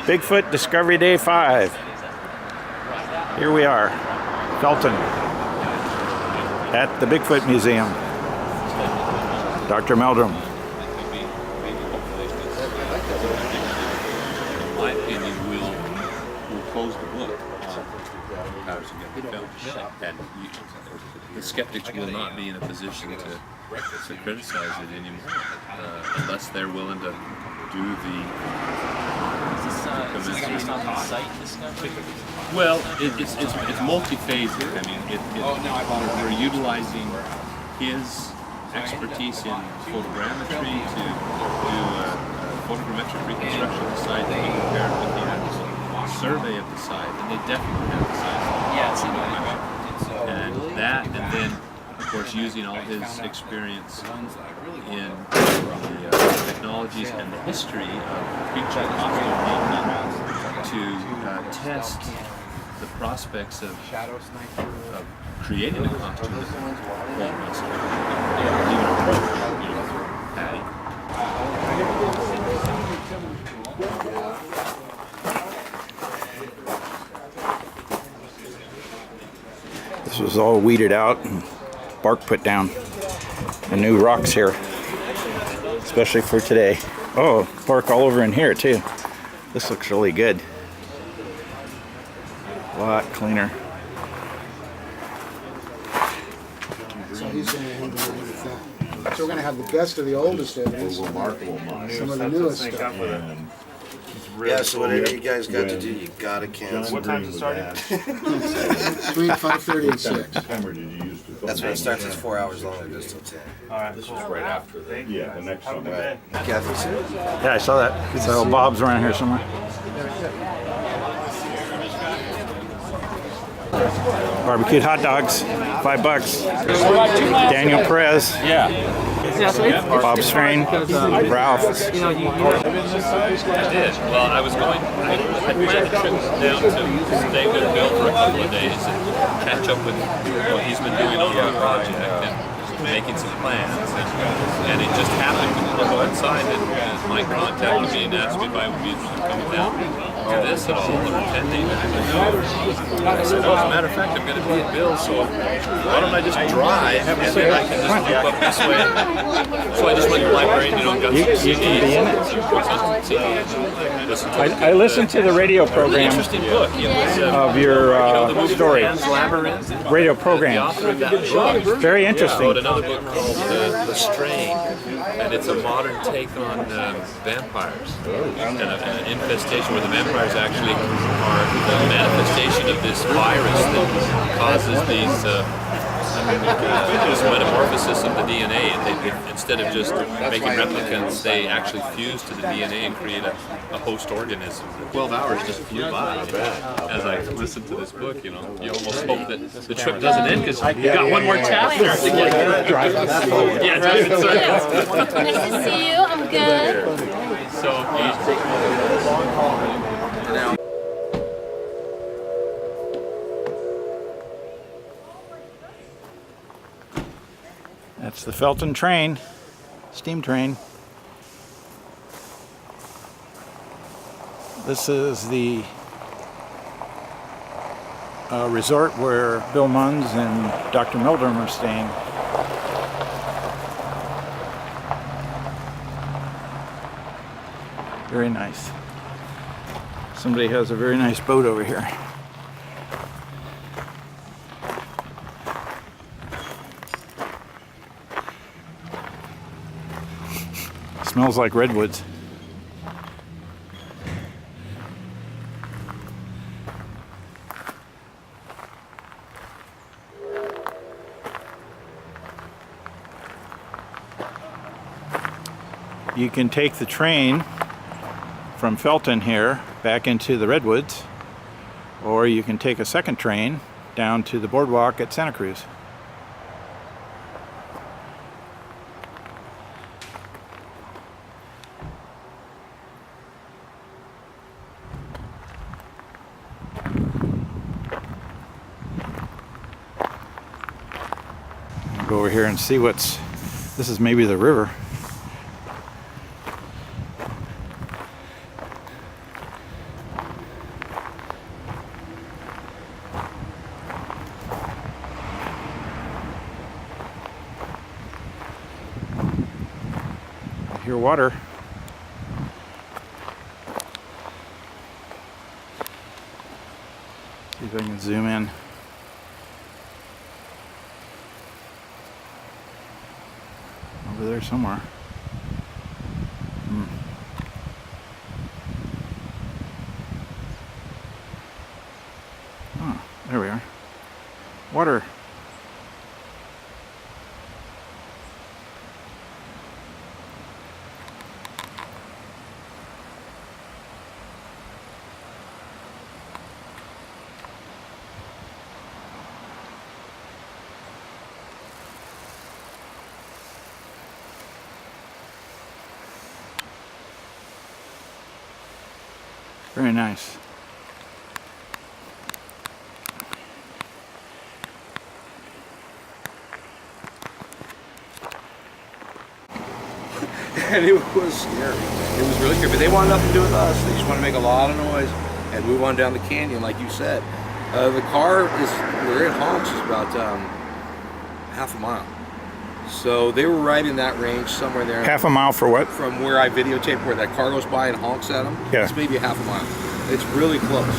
Bigfoot Discovery Day V. Here we are, Felton, at the Bigfoot Museum. Dr. Meldrum. In my opinion, will close the book on Patterson-Gimlin film, and the skeptics will not be in a position to criticize it anymore unless they're willing to do the. Is this based on the site discovery? Well, it's multi-phased. I mean, we're utilizing his expertise in photogrammetry to do a photogrammetric reconstruction of the site that he compared with the actual survey of the site, and they definitely have the site. Yeah, it's in and that, and then of course using all his experience in the technologies and the history of creature costume making to test the prospects of creating a costume that won't rust or even approach, Patty. This was all weeded out and bark put down. And new rocks here, especially for today. Oh, bark all over in here too. This looks really good. A lot cleaner. So he's going to handle it with that. So we're going to have the best of the oldest evidence, some of the newest stuff. Yeah, so whatever you guys got to do, you gotta cancel. What time's it starting? Between 5:30 and 6. That's when it starts. It's 4 hours long. It goes till 10. Alright, This was right after the next summer. Right. Kathy, see it? Yeah, I saw that. So Bob's around here somewhere. Barbecued hot dogs, $5. Daniel Perez. Yeah. Bob Strain, Ralph. I did. Well, I was going. I planned a trip down to stay with Bill for a couple of days and catch up with what he's been doing on our project and making some plans. And it just happened to coincide that Mike contacted me and asked me if I would be interested in coming down to this at all or attending. I said, well, as a matter of fact, I'm going to be at Bill, so why don't I just drive and then I can just loop up this way. So I just went to the library and got some CDs. You can be in it. Listen to I listened to the radio really program interesting book. of your the movie story. Pan's Labyrinth. Radio The program. author of that book Very wrote interesting. another book called The Strain, and it's a modern take on vampires and an infestation where the vampires actually are the manifestation of this virus that causes this metamorphosis of the DNA, and they, instead of just making replicants, they actually fuse to the DNA and create a host organism. 12 hours just flew by. As I listened to this book, you almost hope that the trip doesn't end because you got one more chapter to get. Driving circles. Nice to see you. I'm good. So That's the Felton train, steam train. This is the resort where Bill Munns and Dr. Meldrum are staying. Very nice. Somebody has a very nice boat over here. Smells like redwoods. You can take the train from Felton here back into the redwoods, or you can take a second train down to the boardwalk at Santa Cruz. Go over here and see what's, this is maybe the river. hear water. See if I can zoom in. Over there somewhere. Oh, there we are. Water. Very nice. And it was scary. It was really scary. But they wanted nothing to do with us. They just wanted to make a lot of noise and move on down the canyon, like you said. The car is, where it honks, is about half a mile. So they were right in that range, somewhere there. Half a mile for what? From where I videotape, where that car goes by and honks at them. Yeah. It's maybe a half a mile. It's really close.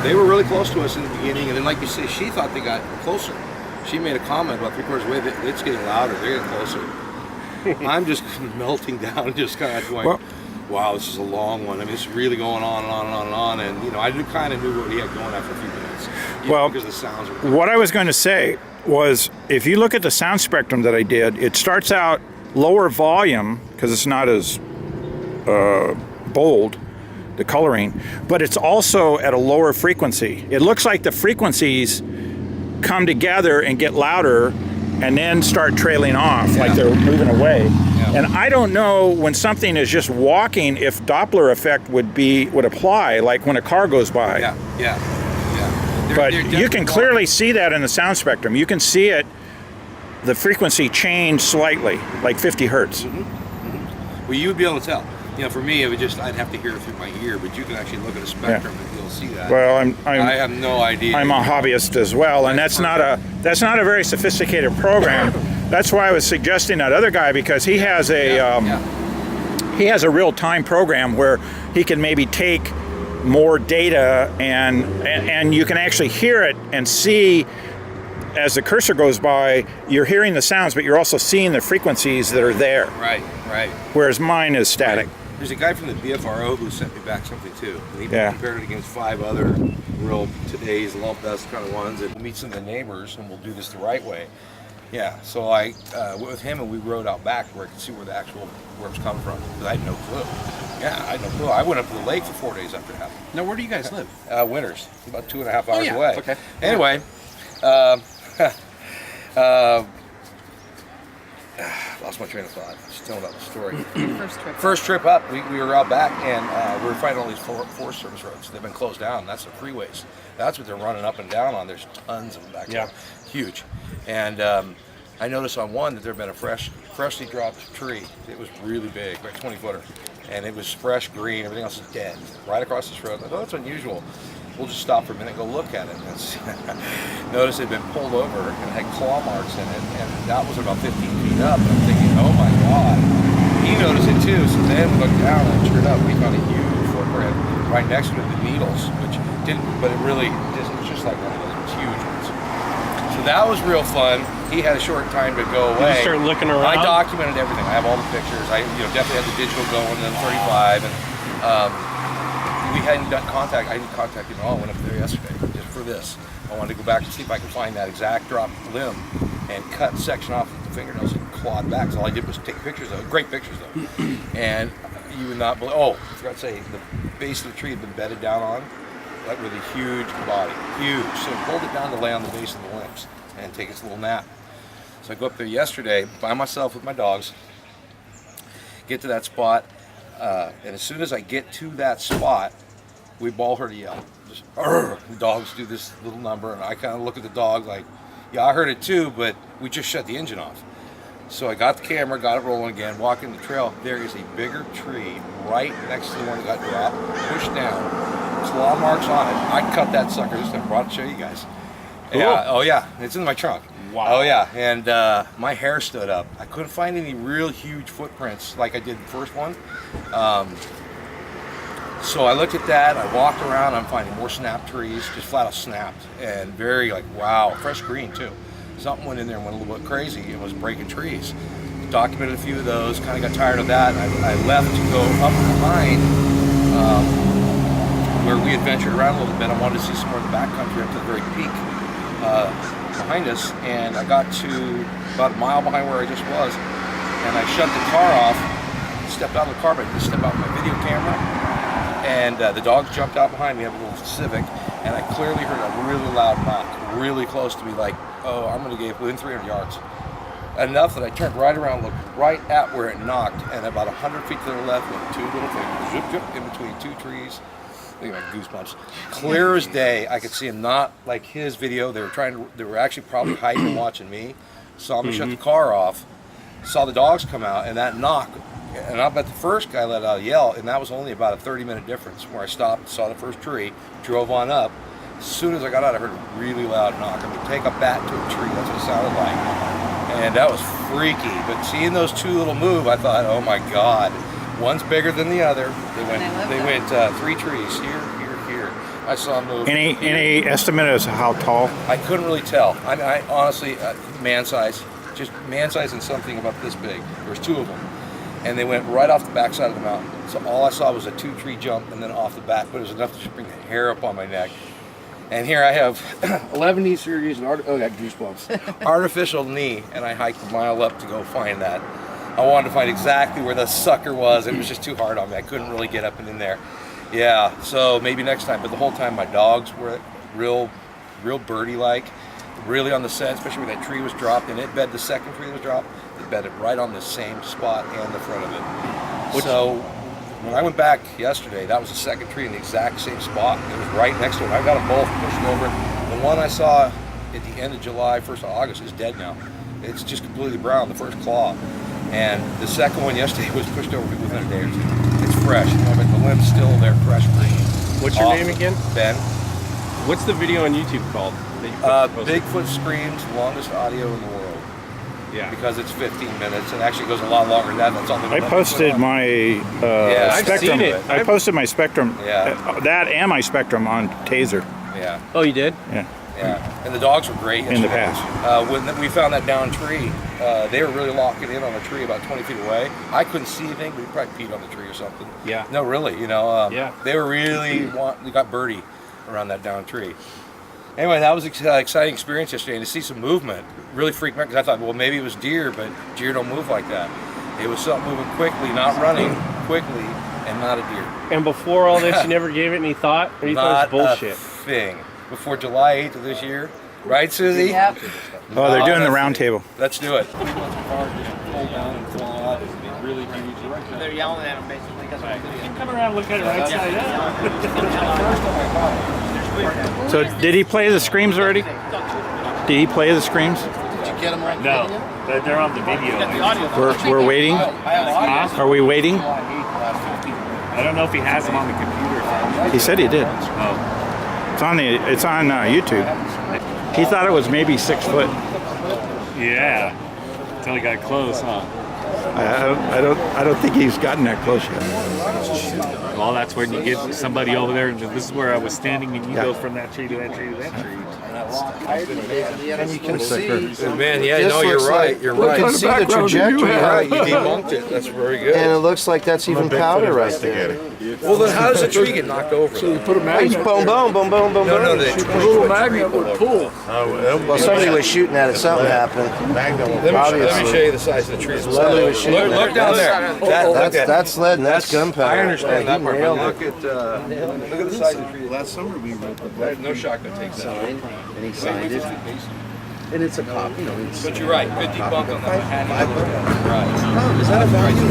They were really close to us in the beginning, and then, like you say, she thought they got closer. She made a comment about 3/4 way that it's getting louder. They're getting closer. I'm just melting down, just kind of going, wow, this is a long one. I mean, it's really going on and on and on and on. And, you know, I kind of knew what he had going after a few minutes. Well, because the sounds were what I was going to say was, if you look at the sound spectrum that I did, it starts out lower volume because it's not as bold, the coloring, but it's also at a lower frequency. It looks like the frequencies come together and get louder and then start trailing off, like they're moving away. And I don't know, when something is just walking, if Doppler effect would apply, like when a car goes by. But you can clearly see that in the sound spectrum. You can see it, the frequency change slightly, like 50 hertz. Well, you'd be able to tell. You know, for me, it would just, I'd have to hear it through my ear, but you can actually look at a spectrum and you'll see that. Well, I have no idea. I'm a hobbyist as well, and that's not a very sophisticated program. That's why I was suggesting that other guy, because he has a he has a real-time program where he can maybe take more data and you can actually hear it and see as the cursor goes by. You're hearing the sounds, but you're also seeing the frequencies that are there. Right. Whereas mine is static. There's a guy from the BFRO who sent me back something too. He compared it against 5 other real today's best kind of ones, and we'll meet some of the neighbors and we'll do this the right way. Yeah, so I went with him and we rode out back where I could see where the actual where it was coming from, because I had no clue. Yeah, I had no clue. I went up to the lake for 4 days after it happened. Now, where do you guys live? Winters, about 2.5 hours yeah. away. Okay. Anyway, lost my train of thought. Just telling about the story. First trip up, we were out back and we were fighting all these Forest Service roads. They've been closed down. That's the freeways. That's what they're running up and down on. There's tons of them back there. Huge. And I noticed on one that there had been a freshly dropped tree. It was really big, like 20-footer. And it was fresh green. Everything else is dead. Right across this road. I thought, that's unusual. We'll just stop for a minute and go look at it. And notice it had been pulled over and had claw marks in it, and that was about 15 feet up. And I'm thinking, oh my God. He noticed it too, so then we looked down and sure enough, we found a huge footprint right next to it, the needles, which didn't, but it really, it was just like one of those huge ones. So that was real fun. He had a short time to go away. Did you start looking around? I documented everything. I have all the pictures. I definitely had the digital going, and then 35, and we hadn't done contact. I didn't contact him at all. I went up there yesterday just for this. I wanted to go back and see if I could find that exact drop limb and cut section off with the fingernails and clawed back. So all I did was take pictures of it. Great pictures though. And you would not believe, I forgot to say, the base of the tree had been bedded down on, like with a huge body, huge. So I pulled it down to lay on the base of the limbs and take its little nap. So I go up there yesterday by myself with my dogs, get to that spot, and as soon as I get to that spot, we all heard a yell. Just, the dogs do this little number, and I kind of look at the dog like, yeah, I heard it too, but we just shut the engine off. So I got the camera, got it rolling again, walking the trail. There is a bigger tree right next to the one that got dropped, pushed down. Claw marks on it. I cut that sucker this time, brought it to show you guys. Yeah. Oh yeah. It's in my trunk. Wow. Oh yeah. And my hair stood up. I couldn't find any real huge footprints like I did the first one. So I looked at that. I walked around. I'm finding more snap trees, just flat out snapped, and very like wow, fresh green too. Something went in there and went a little bit crazy and was breaking trees. Documented a few of those. Kind of got tired of that. And I left to go up behind. Where we had ventured around a little bit. I wanted to see some more of the backcountry up to the very peak behind us, and I got to about a mile behind where I just was, and I shut the car off, stepped out of the car, but I didn't step out with my video camera, and the dogs jumped out behind me. I have a little Civic, and I clearly heard a really loud knock, really close to me, like, oh, I'm going to get within 300 yards. Enough that I turned right around, looked right at where it knocked, and about 100 feet to the left went two little things, zip, zip, in between two trees. I got goosebumps. Clear as day, I could see him, not like his video. They were actually probably hiding and watching me. Saw me shut the car off, saw the dogs come out, and that knock. And I bet the first guy let out a yell, and that was only about a 30-minute difference where I stopped, saw the first tree, drove on up. As soon as I got out, I heard a really loud knock. I mean, take a bat to a tree, that's what it sounded like. And that was freaky. But seeing those two little move, I thought, oh my God. One's bigger than the other. They went 3 trees, here. I saw them move. Any estimate as to how tall? I couldn't really tell. I honestly, man size, just man size and something about this big. There was 2 of them. And they went right off the backside of the mountain. So all I saw was a 2-tree jump and then off the back, but it was enough to just bring the hair up on my neck. And here I have 11 knee surgeries and I got goosebumps. Artificial knee, and I hiked a mile up to go find that. I wanted to find exactly where the sucker was. It was just too hard on me. I couldn't really get up and in there. Yeah, so maybe next time. But the whole time my dogs were real birdie-like, really on the set, especially when that tree was dropped and it bedded the second tree that was dropped. It bedded right on the same spot and the front of it. So when I went back yesterday, that was the second tree in the exact same spot. It was right next to it. I got them both pushed over. The one I saw at the end of July, 1st of August, is dead now. It's just completely brown, the first claw. And the second one yesterday was pushed over within a day or 2. It's fresh, but the limb's still there, fresh green. What's your name again? Ben. What's the video on YouTube called? Bigfoot Screams, longest audio in the world. Yeah. Because it's 15 minutes, and actually goes a lot longer than that. That's all I posted my I've Spectrum. seen it. I posted my Spectrum. Yeah. That and my Spectrum on Taser. Yeah. Oh, you did? Yeah. Yeah, and the dogs were great In the past. When we found that down tree, they were really locking in on a tree about 20 feet away. I couldn't see anything, but we probably peed on the tree or something. Yeah. No, really, you know. Yeah. They were really they got birdie around that down tree. Anyway, that was an exciting experience yesterday, and to see some movement really freaked me out, because I thought, well, maybe it was deer, but deer don't move like that. It was something moving quickly, not running quickly, and not a deer. And before all this, you never gave it any thought? Or you thought it was bullshit? A thing. Before July 8th of this year. Right, Susie? Yeah. Oh, they're doing the round table. Let's do it. They're yelling at him basically because Come around and look at it right side up. So did he play the screams already? Did he play the screams? Did you get them on No, they're on the video. We're waiting. Are we waiting? I don't know if he has them on the computer. He said he did. Oh. It's on YouTube. He thought it was maybe 6 foot. Yeah. Until he got close, huh? I don't think he's gotten that close yet. Well, that's when you get somebody over there, and this is where I was standing, and you go from that tree to that tree to that tree. And you can see, Man, yeah, no, you're right. You're you right. can see the trajectory. You're right. You debunked it. That's very good. And it looks like that's even powder right there. Well, then how does the tree get knocked over? So you put a It's boom, boom, boom, boom, boom, No, boom. the little magnet would pull. Well, somebody was shooting at it. Something happened. Let me show you the size of the tree. Somebody was shooting at it. Look down there. That's lead and that's gunpowder. I understand that part. nailed But look at the size of the tree. Last summer we wrote the I had no shotgun takes that. And he signed it. And it's a copy, you know. It's But you're right. Good debunk on that. Right. Is that a value?